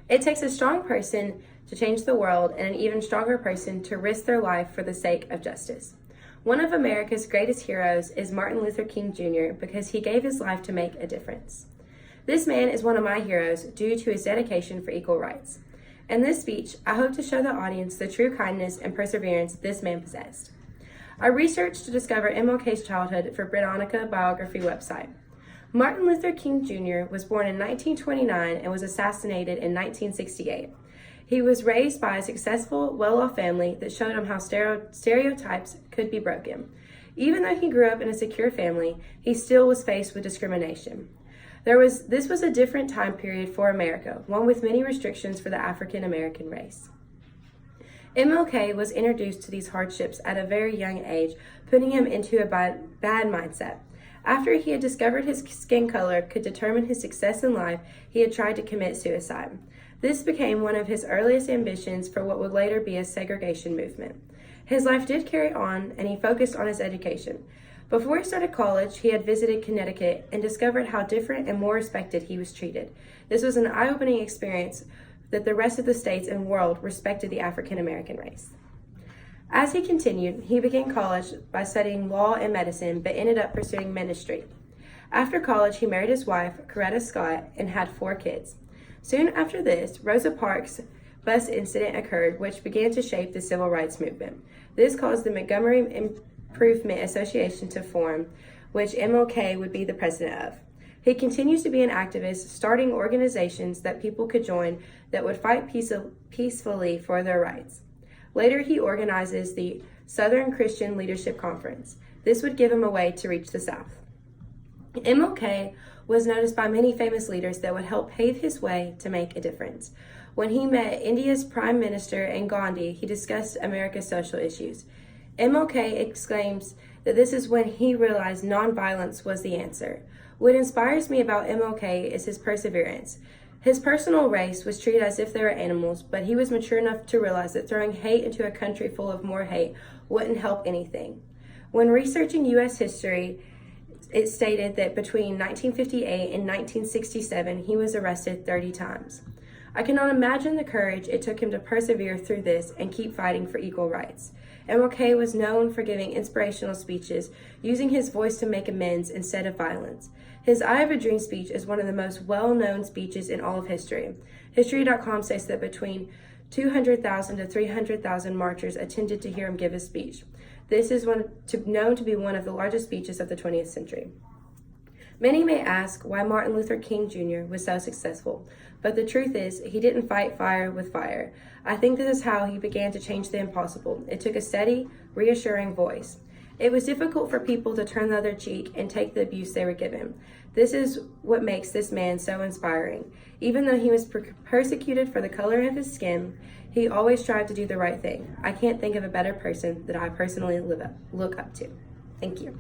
It takes a strong person to change the world and an even stronger person to risk their life for the sake of justice. One of America's greatest heroes is Martin Luther King Jr. because he gave his life to make a difference. This man is one of my heroes due to his dedication for equal rights. In this speech, I hope to show the audience the true kindness and perseverance this man possessed. I researched to discover MLK's childhood for Britannica biography website. Martin Luther King Jr. was born in 1929 and was assassinated in 1968. He was raised by a successful, well-off family that showed him how stereotypes could be broken. Even though he grew up in a secure family, he still was faced with discrimination. This was a different time period for America, one with many restrictions for the African American race. MLK was introduced to these hardships at a very young age, putting him into a bad mindset. After he had discovered his skin color could determine his success in life, he had tried to commit suicide. This became one of his earliest ambitions for what would later be a segregation movement. His life did carry on, and he focused on his education. Before he started college, he had visited Connecticut and discovered how different and more respected he was treated. This was an eye-opening experience that the rest of the states and world respected the African American race. As he continued, he began college by studying law and medicine, but ended up pursuing ministry. After college, he married his wife, Coretta Scott, and had 4 kids. Soon after this, Rosa Parks' bus incident occurred, which began to shape the civil rights movement. This caused the Montgomery Improvement Association to form, which MLK would be the president of. He continues to be an activist, starting organizations that people could join that would fight peacefully for their rights. Later, he organizes the Southern Christian Leadership Conference. This would give him a way to reach the South. MLK was noticed by many famous leaders that would help pave his way to make a difference. When he met India's Prime Minister and Gandhi, he discussed America's social issues. MLK exclaims that this is when he realized nonviolence was the answer. What inspires me about MLK is his perseverance. His personal race was treated as if they were animals, but he was mature enough to realize that throwing hate into a country full of more hate wouldn't help anything. When researching U.S. history, it stated that between 1958 and 1967, he was arrested 30 times. I cannot imagine the courage it took him to persevere through this and keep fighting for equal rights. MLK was known for giving inspirational speeches, using his voice to make amends instead of violence. His I Have a Dream speech is one of the most well-known speeches in all of history. History.com says that between 200,000 to 300,000 marchers attended to hear him give his speech. This is known to be one of the largest speeches of the 20th century. Many may ask why Martin Luther King Jr. was so successful, but the truth is he didn't fight fire with fire. I think this is how he began to change the impossible. It took a steady, reassuring voice. It was difficult for people to turn the other cheek and take the abuse they were given. This is what makes this man so inspiring. Even though he was persecuted for the color of his skin, he always strived to do the right thing. I can't think of a better person that I personally look up to. Thank you.